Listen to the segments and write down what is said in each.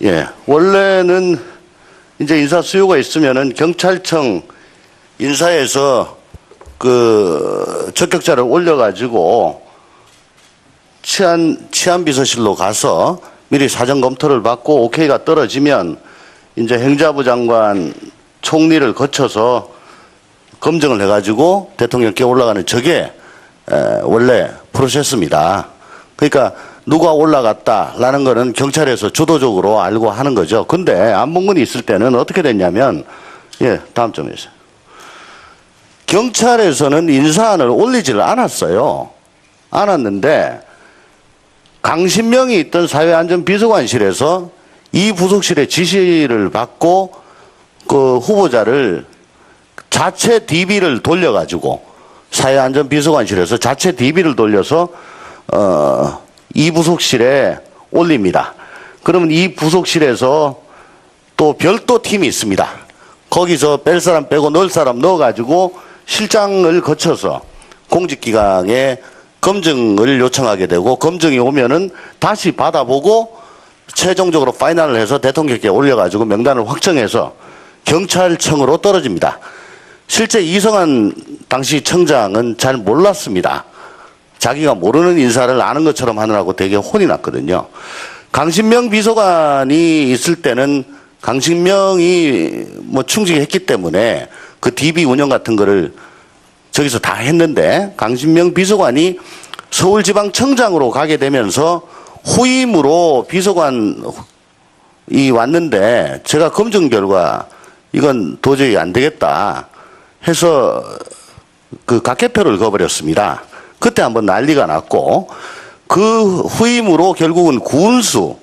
예, 원래는 이제 인사 수요가 있으면은 경찰청 인사에서 그 적격자를 올려가지고 치안비서실로 가서 미리 사전 검토를 받고 오케이가 떨어지면 이제 행자부 장관 총리를 거쳐서 검증을 해가지고 대통령께 올라가는 저게 원래 프로세스입니다. 그러니까 누가 올라갔다라는 거는 경찰에서 주도적으로 알고 하는 거죠. 근데 안봉근이 있을 때는 어떻게 됐냐면, 예, 다음 좀 해주세요. 경찰에서는 인사안을 올리지를 않았어요. 않았는데 강신명이 있던 사회안전비서관실에서 이 부속실의 지시를 받고 그 후보자를 자체 DB를 돌려가지고 사회안전비서관실에서 자체 DB를 돌려서 이 부속실에 올립니다. 그러면 이 부속실에서 또 별도 팀이 있습니다. 거기서 뺄 사람 빼고 넣을 사람 넣어가지고 실장을 거쳐서 공직기강에 검증을 요청하게 되고 검증이 오면은 다시 받아보고 최종적으로 파이널을 해서 대통령께 올려가지고 명단을 확정해서 경찰청으로 떨어집니다. 실제 이성한 당시 청장은 잘 몰랐습니다. 자기가 모르는 인사를 아는 것처럼 하느라고 되게 혼이 났거든요. 강신명 비서관이 있을 때는 강신명이 뭐 충직했기 때문에 그 DB 운영 같은 거를 저기서 다 했는데 강신명 비서관이 서울지방청장으로 가게 되면서 후임으로 비서관이 왔는데 제가 검증 결과 이건 도저히 안 되겠다 해서 그 각개표를 거버렸습니다. 그때 한번 난리가 났고 그 후임으로 결국은 구은수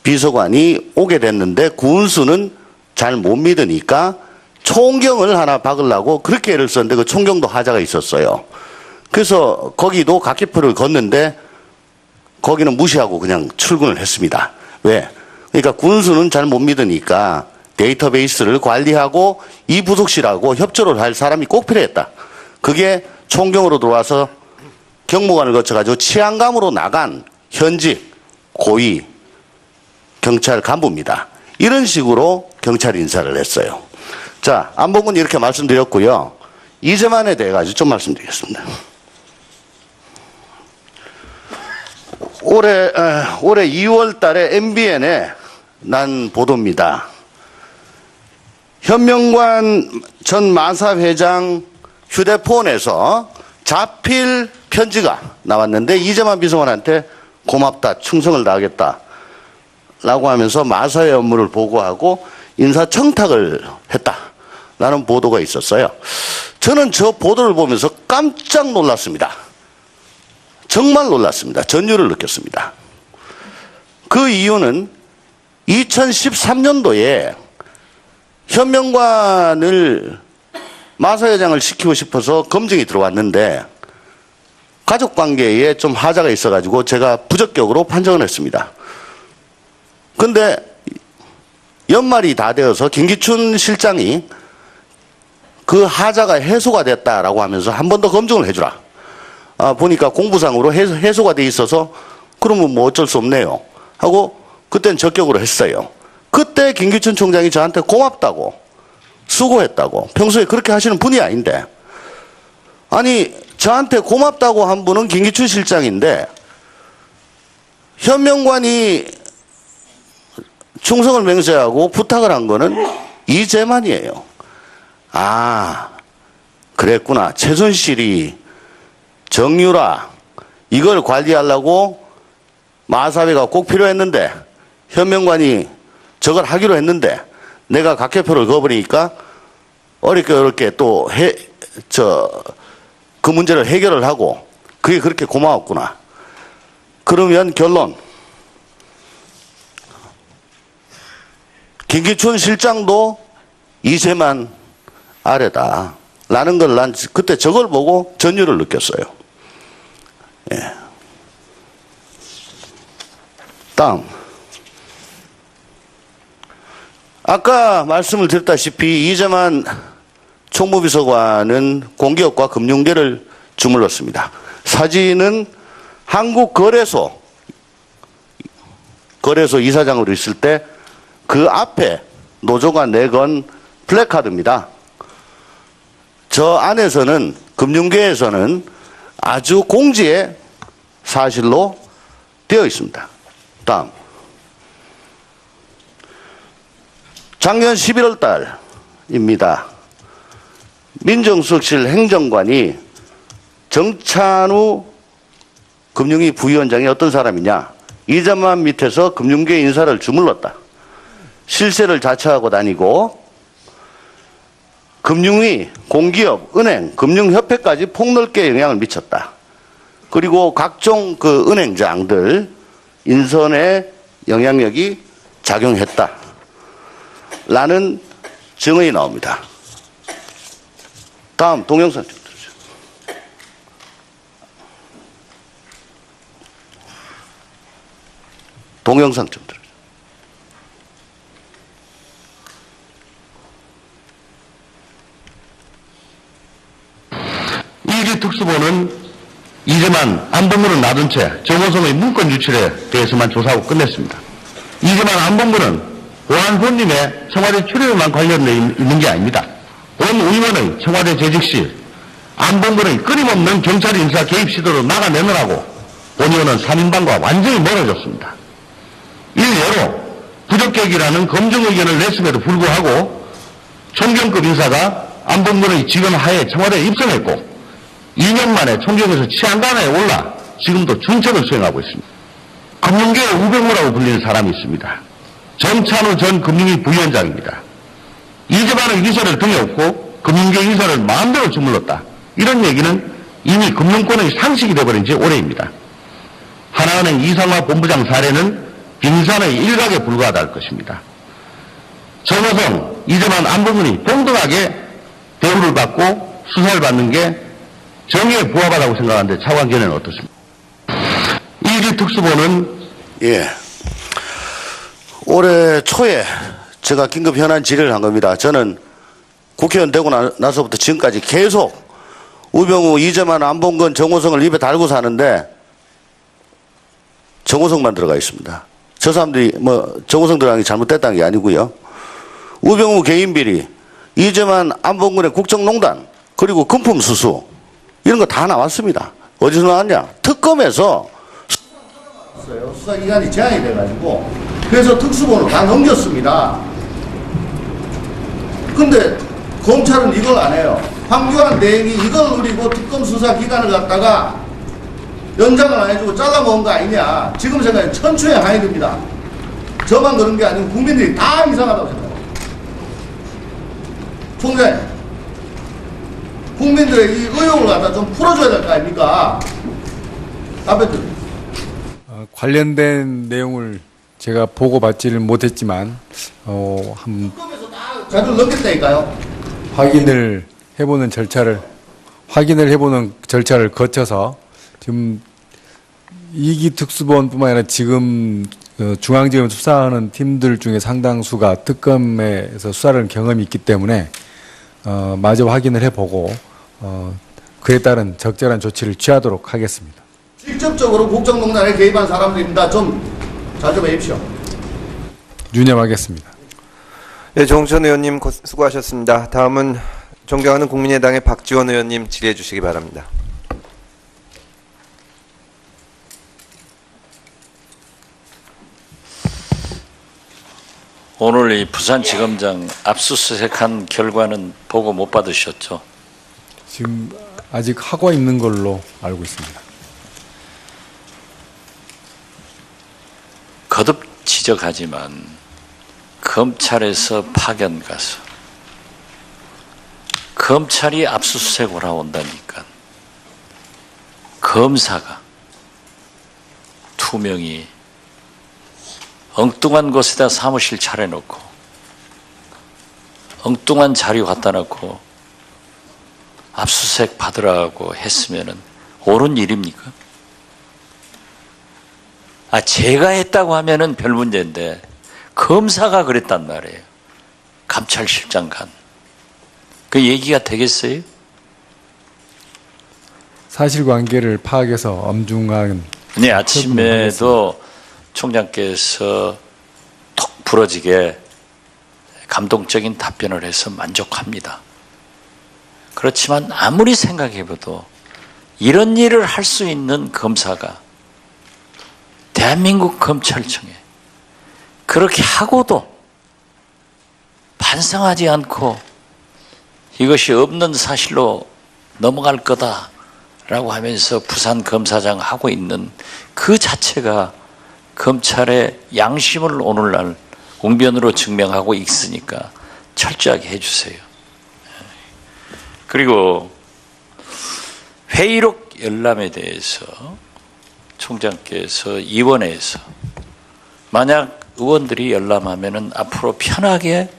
비서관이 오게 됐는데 구은수는 잘 못 믿으니까 총경을 하나 박으려고 그렇게 애를 썼는데 그 총경도 하자가 있었어요. 그래서 거기도 각개표를 걷는데 거기는 무시하고 그냥 출근을 했습니다. 왜? 그러니까 구은수는 잘 못 믿으니까 데이터베이스를 관리하고 이 부속실하고 협조를 할 사람이 꼭 필요했다. 그게 총경으로 들어와서 경무관을 거쳐가지고 치안감으로 나간 현직 고위 경찰 간부입니다. 이런 식으로 경찰 인사를 했어요. 자, 안봉근 이렇게 말씀드렸고요. 이재만에 대해 가지고 좀 말씀드리겠습니다. 올해 2월 달에 MBN에 난 보도입니다. 현명관 전 마사 회장 휴대폰에서 자필 편지가 나왔는데 이재만 비서관한테 고맙다, 충성을 다하겠다 라고 하면서 마사의 업무를 보고하고 인사청탁을 했다라는 보도가 있었어요. 저는 저 보도를 보면서 깜짝 놀랐습니다. 정말 놀랐습니다. 전율을 느꼈습니다. 그 이유는 2013년도에 현명관을 마사회장을 시키고 싶어서 검증이 들어왔는데 가족관계에 좀 하자가 있어가지고 제가 부적격으로 판정을 했습니다. 근데 연말이 다 되어서 김기춘 실장이 그 하자가 해소가 됐다라고 하면서 한 번 더 검증을 해주라. 보니까 공부상으로 해소가 돼 있어서 그러면 뭐 어쩔 수 없네요 하고 그땐 적격으로 했어요. 그때 김기춘 총장이 저한테 고맙다고 수고했다고 평소에 그렇게 하시는 분이 아닌데 아니 저한테 고맙다고 한 분은 김기춘 실장인데 현명관이 충성을 맹세하고 부탁을 한 거는 이재만이에요. 아, 그랬구나. 최순실이 정유라 이걸 관리하려고 마사회가 꼭 필요했는데 현명관이 저걸 하기로 했는데 내가 각개표를 거버리니까 어렵게 또 그 문제를 해결을 하고 그게 그렇게 고마웠구나. 그러면 결론. 김기춘 실장도 이재만 아래다. 라는 걸 난 그때 저걸 보고 전율을 느꼈어요. 예. 다음. 아까 말씀을 드렸다시피 이재만 총무비서관은 공기업과 금융계를 주물렀습니다. 사진은 한국거래소 거래소 이사장으로 있을 때 그 앞에 노조가 내건 플래카드입니다. 저 안에서는 금융계에서는 아주 공지의 사실로 되어 있습니다. 다음. 작년 11월 달입니다. 민정수석실 행정관이 정찬우 금융위 부위원장이 어떤 사람이냐. 이재만 밑에서 금융계 인사를 주물렀다. 실세를 자처하고 다니고 금융위, 공기업, 은행, 금융협회까지 폭넓게 영향을 미쳤다. 그리고 각종 그 은행장들 인선에 영향력이 작용했다. 라는 증언이 나옵니다. 다음 동영상 좀 들으세요. 동영상 좀 들으세요. 일기 특수본은 이재만 안본부는 놔둔 채 정호성의 문건 유출에 대해서만 조사하고 끝냈습니다. 이재만 안본부는 보안 손님의 청와대 출입에만 관련되어 있는 게 아닙니다. 온 의원의 청와대 재직 시 안본부의 끊임없는 경찰 인사 개입 시도로 막아내느라고 본 의원은 3인방과 완전히 멀어졌습니다. 일례로 부적격이라는 검증 의견을 냈음에도 불구하고 총경급 인사가 안본부의 지원 하에 청와대에 입성했고 2년 만에 총경에서 치안관에 올라 지금도 중책을 수행하고 있습니다. 금융계의 우병우라고 불리는 사람이 있습니다. 정찬우 전 금융위 부위원장입니다. 이재만의 인사를 등에 업고 금융계 인사를 마음대로 주물렀다. 이런 얘기는 이미 금융권의 상식이 되어버린 지 오래입니다. 하나은행 이상화 본부장 사례는 빙산의 일각에 불과하다 할 것입니다. 정호성, 이재만 안보문이 동등하게 대우를 받고 수사를 받는 게 정의에 부합하다고 생각하는데 차관견해는 어떻습니까? 일기 특수본은 올해 초에 제가 긴급 현안 질의를 한 겁니다. 저는 국회의원 되고 나서부터 지금까지 계속 우병우, 이재만, 안봉근, 정호성을 입에 달고 사는데 정호성만 들어가 있습니다. 저 사람들이 정호성 들어간 게 잘못됐다는 게 아니고요. 우병우 개인 비리, 이재만, 안봉근의 국정농단, 그리고 금품 수수 이런 거 다 나왔습니다. 어디서 나왔냐? 특검에서 수사기간이 제한이 돼가지고 그래서 특수본을 다 넘겼습니다. 근데 검찰은 이걸 안 해요. 황교안 대행이 이걸 누리고 특검 수사 기간을 갖다가 연장을 안 해주고 잘라먹은 거 아니냐. 지금 생각에 천추의 한이 듭니다. 저만 그런 게 아니고 국민들이 다 이상하다고 생각해요. 총장님, 국민들의 이 의혹을 갖다 좀 풀어줘야 될 거 아닙니까? 답변 드립니다. 관련된 내용을 제가 보고받지를 못했지만 특검에서 다 자료를 넘겼다니까요. 확인을 해보는 절차를 거쳐서 지금 이기 특수본뿐만 아니라 지금 중앙지검 수사하는 팀들 중에 상당수가 특검에서 수사를 경험이 있기 때문에 마저 확인을 해보고 그에 따른 적절한 조치를 취하도록 하겠습니다. 직접적으로 국정농단에 개입한 사람들입니다. 좀 잘 좀 해주십시오. 유념하겠습니다. 네, 정우천 의원님 수고하셨습니다. 다음은 존경하는 국민의당의 박지원 의원님 질의해 주시기 바랍니다. 오늘 이 부산지검장 압수수색한 결과는 보고 못 받으셨죠? 지금 아직 하고 있는 걸로 알고 있습니다. 거듭 지적하지만 검찰에서 파견 가서 검찰이 압수수색 올라온다니까 검사가 투명히 엉뚱한 곳에다 사무실 차려놓고 엉뚱한 자료 갖다 놓고 압수수색 받으라고 했으면은 옳은 일입니까? 제가 했다고 하면은 별 문제인데 검사가 그랬단 말이에요. 감찰실장 간. 그 얘기가 되겠어요? 사실관계를 파악해서 엄중한 네, 아침에도 총장께서 톡 부러지게 감동적인 답변을 해서 만족합니다. 그렇지만 아무리 생각해봐도 이런 일을 할 수 있는 검사가 대한민국 검찰청에 그렇게 하고도 반성하지 않고 이것이 없는 사실로 넘어갈 거다라고 하면서 부산 검사장 하고 있는 그 자체가 검찰의 양심을 오늘날 웅변으로 증명하고 있으니까 철저하게 해주세요. 그리고 회의록 열람에 대해서 총장께서 이원회에서 만약 의원들이 열람하면은 앞으로 편하게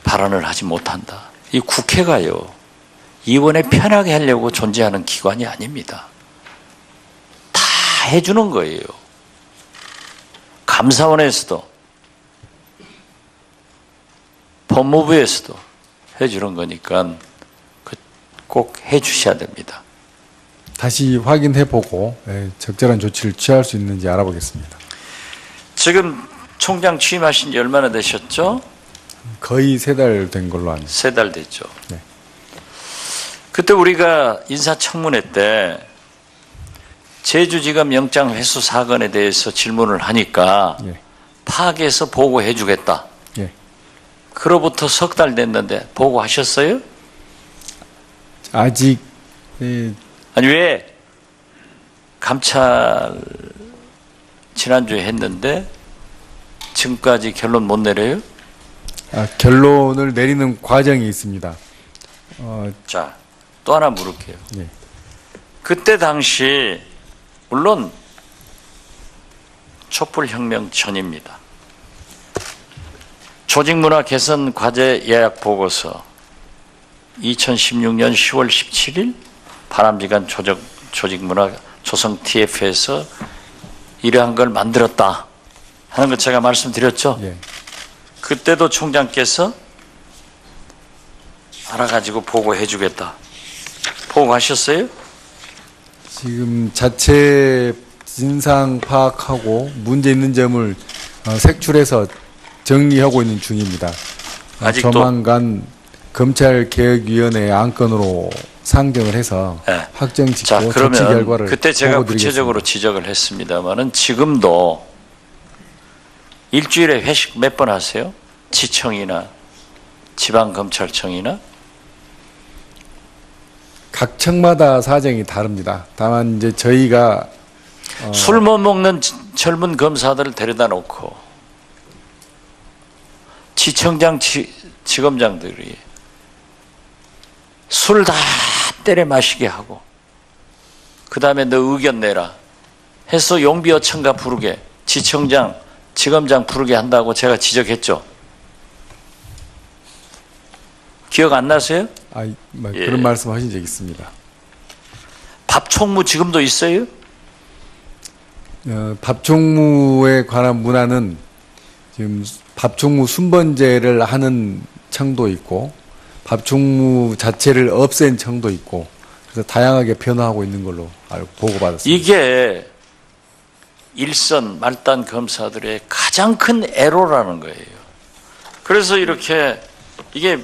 발언을 하지 못한다. 이 국회가요, 이원회 편하게 하려고 존재하는 기관이 아닙니다. 다 해주는 거예요. 감사원에서도 법무부에서도 해주는 거니까 꼭 해주셔야 됩니다. 다시 확인해보고 적절한 조치를 취할 수 있는지 알아보겠습니다. 지금 총장 취임하신 지 얼마나 되셨죠? 거의 3달 된 걸로 압니다. 3달 됐죠. 네. 그때 우리가 인사청문회 때 제주지검 영장 회수 사건에 대해서 질문을 하니까 예. 파악해서 보고해 주겠다. 예. 그로부터 3달 됐는데 보고하셨어요? 아직 아니 왜 감찰 지난주에 했는데 지금까지 결론 못 내려요? 결론을 내리는 과정이 있습니다. 자, 또 하나 물을게요. 예. 그때 당시 물론 촛불혁명 전입니다. 조직문화 개선 과제 예약 보고서 2016년 10월 17일 바람직한 조직문화 조성 TF에서 이러한 걸 만들었다 하는 것 제가 말씀드렸죠. 예. 그때도 총장께서 알아가지고 보고해 주겠다. 보고하셨어요? 지금 자체 진상 파악하고 문제 있는 점을 색출해서 정리하고 있는 중입니다. 아직도? 조만간 검찰개혁위원회 안건으로 상정을 해서 네. 확정짓고 자, 조치 그러면 결과를 그때 제가 보고드리겠습니다. 구체적으로 지적을 했습니다만은 지금도 일주일에 회식 몇 번 하세요? 지청이나 지방검찰청이나? 각 청마다 사정이 다릅니다. 다만 이제 저희가 술 못 먹는 젊은 검사들을 데려다 놓고 지청장, 지검장들이 술 다 때려 마시게 하고 그 다음에 너 의견 내라 해서 용비어청가 부르게 지청장, 지검장 부르게 한다고 제가 지적했죠. 기억 안 나세요? 예. 그런 말씀 하신 적 있습니다. 밥총무 지금도 있어요? 밥총무에 관한 문화는 지금 밥총무 순번제를 하는 청도 있고 밥총무 자체를 없앤 청도 있고 그래서 다양하게 변화하고 있는 걸로 알고 보고받았습니다. 이게 일선 말단 검사들의 가장 큰 애로라는 거예요. 그래서 이렇게 이게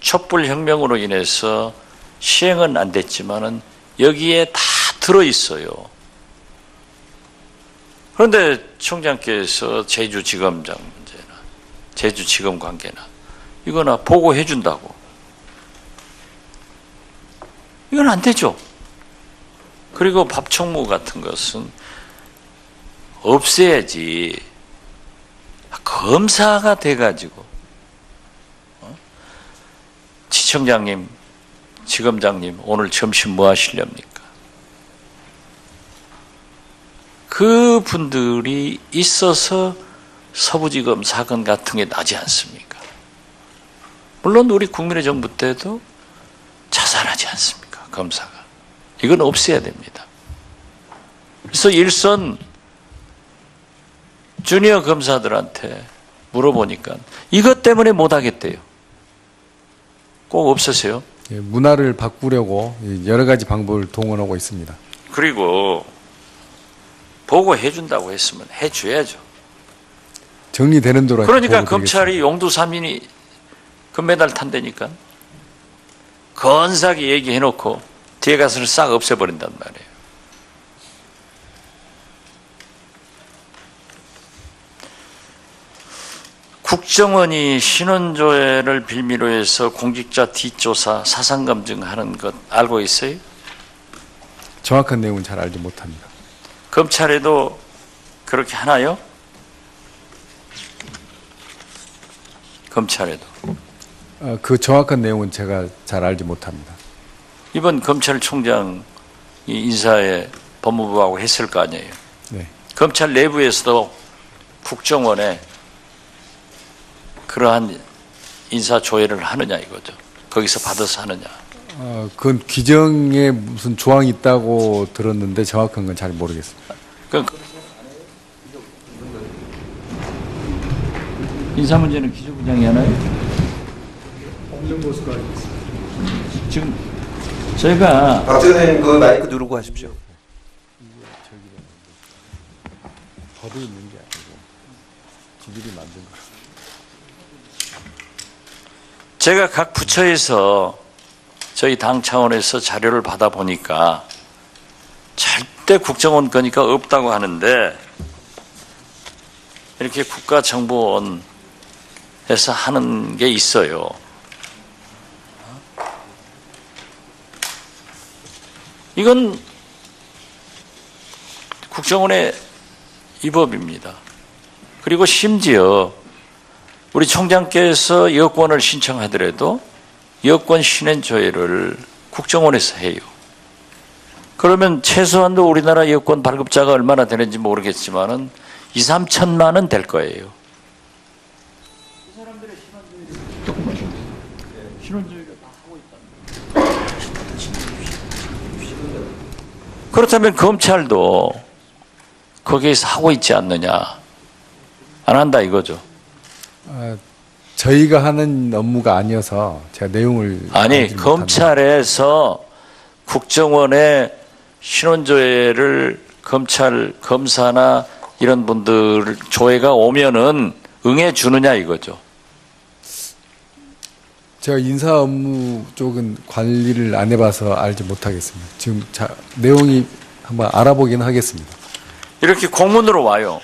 촛불혁명으로 인해서 시행은 안 됐지만은 여기에 다 들어있어요. 그런데 총장께서 제주지검장 문제나 제주지검 관계나 이거나 보고해 준다고. 이건 안 되죠. 그리고 밥총무 같은 것은 없애야지. 검사가 돼가지고 지청장님, 지검장님 오늘 점심 뭐 하시렵니까? 그 분들이 있어서 서부지검 사건 같은 게 나지 않습니까? 물론 우리 국민의 정부 때도 자살하지 않습니까? 검사가. 이건 없애야 됩니다. 그래서 일선 주니어 검사들한테 물어보니까 이것 때문에 못 하겠대요. 꼭 없으세요. 문화를 바꾸려고 여러 가지 방법을 동원하고 있습니다. 그리고 보고해 준다고 했으면 해줘야죠. 정리되는 대로 그러니까 보고 검찰이 용두삼인이 금메달 탄다니까. 건사하게 얘기해놓고 뒤에 가서는 싹 없애버린단 말이에요. 국정원이 신원조회를 빌미로 해서 공직자 뒷조사, 사상검증하는 것 알고 있어요? 정확한 내용은 잘 알지 못합니다. 검찰에도 그렇게 하나요? 검찰에도. 그 정확한 내용은 제가 잘 알지 못합니다. 이번 검찰총장이 인사에 법무부하고 했을 거 아니에요. 네. 검찰 내부에서도 국정원에 그러한 인사 조회를 하느냐 이거죠. 거기서 받아서 하느냐. 그건 규정에 무슨 조항이 있다고 들었는데 정확한 건 잘 모르겠습니다. 인사 문제는 기조부장이 하나요? 지금 제가 박지원 의원님 그 마이크 누르고 하십시오. 법에 있는 게 아니고 지들이 만든 거. 제가 각 부처에서 저희 당 차원에서 자료를 받아보니까 절대 국정원 거니까 없다고 하는데 이렇게 국가정보원에서 하는 게 있어요. 이건 국정원의 위법입니다. 그리고 심지어 우리 총장께서 여권을 신청하더라도 여권 신원 조회를 국정원에서 해요. 그러면 최소한도 우리나라 여권 발급자가 얼마나 되는지 모르겠지만은 2, 3천만은 될 거예요. 이 사람들의 신원조회를 다 하고 있다. 그렇다면 검찰도 거기에서 하고 있지 않느냐? 안 한다 이거죠. 저희가 하는 업무가 아니어서 제가 내용을 아니 알지 못합니다. 검찰에서 국정원의 신원조회를 검찰 검사나 이런 분들 조회가 오면은 응해 주느냐 이거죠. 제가 인사 업무 쪽은 관리를 안 해봐서 알지 못하겠습니다. 지금 내용이 한번 알아보긴 하겠습니다. 이렇게 공문으로 와요.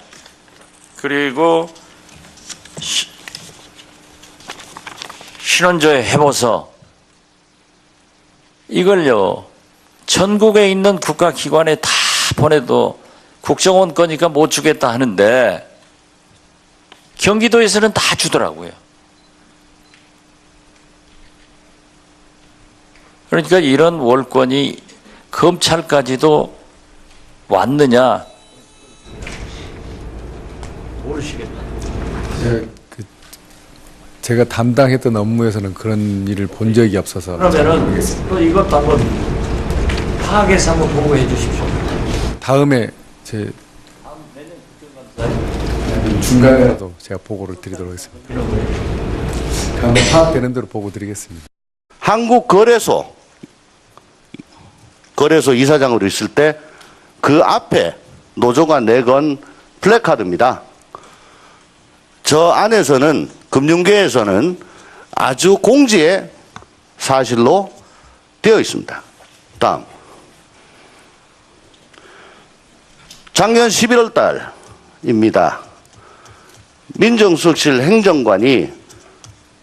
그리고 신원조회 해보서 이걸요 전국에 있는 국가기관에 다 보내도 국정원 거니까 못 주겠다 하는데 경기도에서는 다 주더라고요. 그러니까 이런 월권이 검찰까지도 왔느냐 모르시겠다. 제가 담당했던 업무에서는 그런 일을 본 적이 없어서 그러면은 또 이것도 한번 파악해서 한번 보고해 주십시오. 다음에 제 중간에라도 제가 보고를 드리도록 하겠습니다. 다음에 파악되는 대로 보고 드리겠습니다. 한국거래소 이사장으로 있을 때 그 앞에 노조가 내건 플래카드입니다. 저 안에서는 금융계에서는 아주 공지의 사실로 되어 있습니다. 다음. 작년 11월 달입니다. 민정수석실 행정관이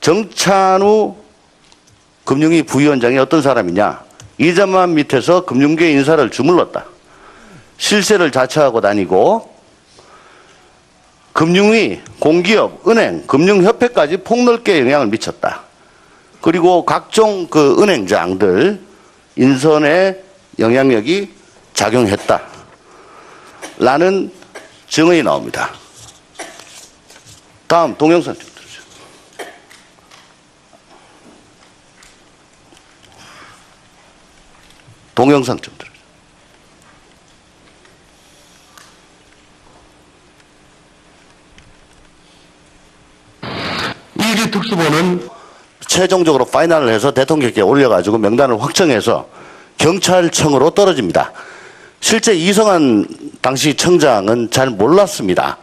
정찬우 금융위 부위원장이 어떤 사람이냐. 이자만 밑에서 금융계 인사를 주물렀다. 실세를 자처하고 다니고 금융위, 공기업, 은행, 금융협회까지 폭넓게 영향을 미쳤다. 그리고 각종 그 은행장들 인선에 영향력이 작용했다. 라는 증언이 나옵니다. 다음 동영상 좀 들으죠. 동영상 좀 들으죠. 이리 특수본은 최종적으로 파이널을 해서 대통령께 올려가지고 명단을 확정해서 경찰청으로 떨어집니다. 실제 이성한 당시 청장은 잘 몰랐습니다.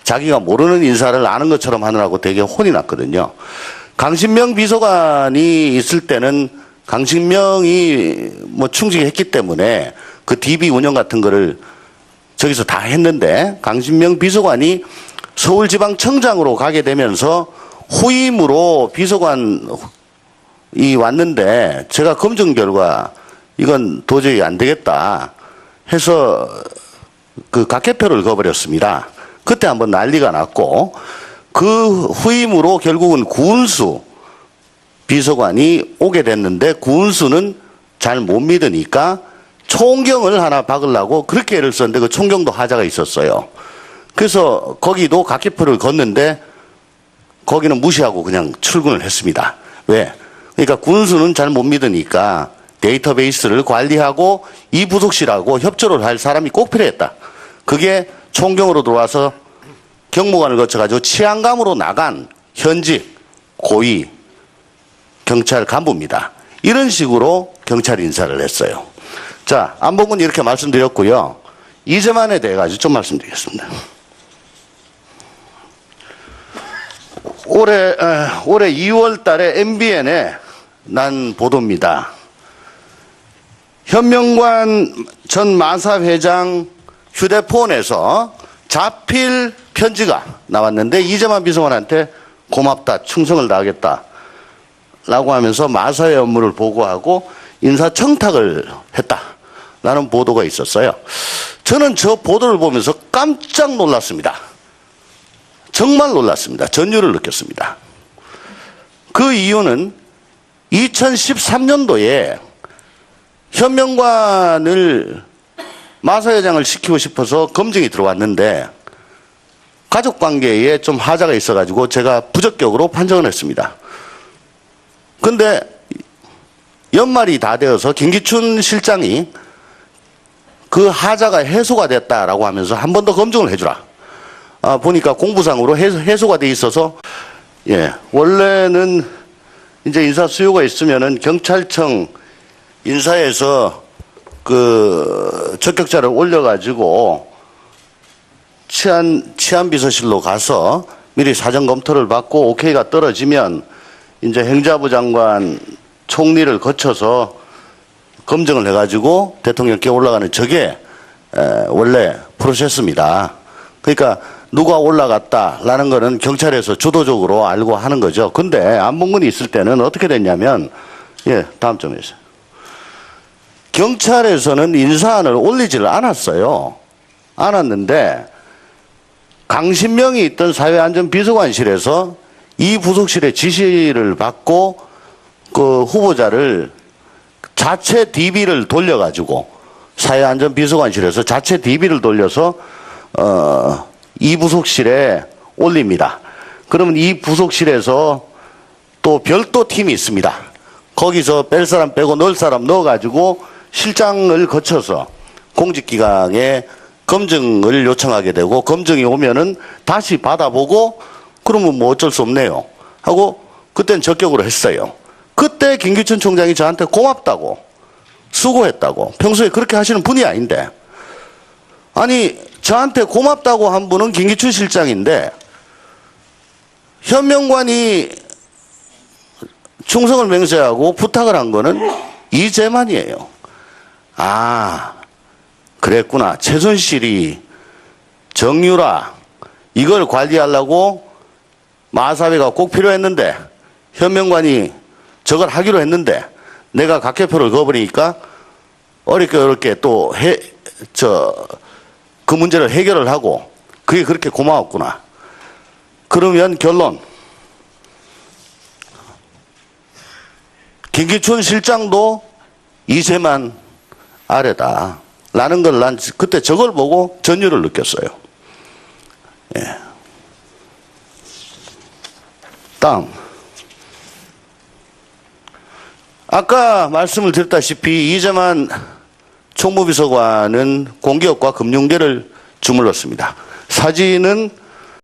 자기가 모르는 인사를 아는 것처럼 하느라고 되게 혼이 났거든요. 강신명 비서관이 있을 때는 강신명이 뭐 충직했기 때문에 그 DB 운영 같은 거를 저기서 다 했는데, 강신명 비서관이 서울지방청장으로 가게 되면서 후임으로 비서관이 왔는데, 제가 검증 결과 이건 도저히 안 되겠다 해서 그 각개표를 거버렸습니다. 그때 한번 난리가 났고, 그 후임으로 결국은 구은수 비서관이 오게 됐는데, 구은수는 잘 못 믿으니까 총경을 하나 박으려고 그렇게 애를 썼는데, 그 총경도 하자가 있었어요. 그래서 거기도 각개표를 걷는데 거기는 무시하고 그냥 출근을 했습니다. 왜? 그러니까 군수는 잘 못 믿으니까 데이터베이스를 관리하고 이 부속실하고 협조를 할 사람이 꼭 필요했다. 그게 총경으로 들어와서 경무관을 거쳐가지고 치안감으로 나간 현직 고위 경찰 간부입니다. 이런 식으로 경찰 인사를 했어요. 자, 안봉근 이렇게 말씀드렸고요. 이재만에 대해 가지고 좀 말씀드리겠습니다. 올해 2월 달에 MBN에 난 보도입니다. 현명관 전 마사 회장 휴대폰에서 자필 편지가 나왔는데, 이재만 비서관한테 고맙다, 충성을 다하겠다 라고 하면서 마사의 업무를 보고하고 인사청탁을 했다라는 보도가 있었어요. 저는 저 보도를 보면서 깜짝 놀랐습니다. 정말 놀랐습니다. 전율을 느꼈습니다. 그 이유는 2013년도에 현명관을 마사 회장을 시키고 싶어서 검증이 들어왔는데, 가족관계에 좀 하자가 있어가지고 제가 부적격으로 판정을 했습니다. 근데 연말이 다 되어서 김기춘 실장이 그 하자가 해소가 됐다라고 하면서 한 번 더 검증을 해주라. 보니까 공부상으로 해소가 돼 있어서, 예, 원래는 이제 인사 수요가 있으면은 경찰청 인사에서 그 적격자를 올려가지고 치안비서실로 가서 미리 사전 검토를 받고 오케이가 떨어지면 이제 행자부 장관 총리를 거쳐서 검증을 해가지고 대통령께 올라가는 저게 원래 프로세스입니다. 그러니까 누가 올라갔다라는 거는 경찰에서 주도적으로 알고 하는 거죠. 근데 안봉근이 있을 때는 어떻게 됐냐면, 예, 다음 좀 해주세요. 경찰에서는 인사안을 올리지를 않았어요. 않았는데 강신명이 있던 사회안전비서관실에서 이 부속실의 지시를 받고 그 후보자를 자체 DB를 돌려가지고, 사회안전비서관실에서 자체 DB를 돌려서 이 부속실에 올립니다. 그러면 이 부속실에서 또 별도 팀이 있습니다. 거기서 뺄 사람 빼고 넣을 사람 넣어가지고 실장을 거쳐서 공직기강에 검증을 요청하게 되고, 검증이 오면은 다시 받아보고, 그러면 뭐 어쩔 수 없네요 하고 그땐 적격으로 했어요. 그때 김기춘 총장이 저한테 고맙다고, 수고했다고, 평소에 그렇게 하시는 분이 아닌데, 아니 저한테 고맙다고 한 분은 김기춘 실장인데 현명관이 충성을 맹세하고 부탁을 한 거는 이재만이에요. 아, 그랬구나. 최순실이 정유라 이걸 관리하려고 마사회가 꼭 필요했는데, 현명관이 저걸 하기로 했는데 내가 각개표를 그어버리니까 어렵게 또 그 문제를 해결을 하고, 그게 그렇게 고마웠구나. 그러면 결론, 김기춘 실장도 이재만 아래다 라는 걸 난 그때 저걸 보고 전율을 느꼈어요. 예. 다음, 아까 말씀을 드렸다시피 이재만 총무비서관은 공기업과 금융계를 주물렀습니다. 사진은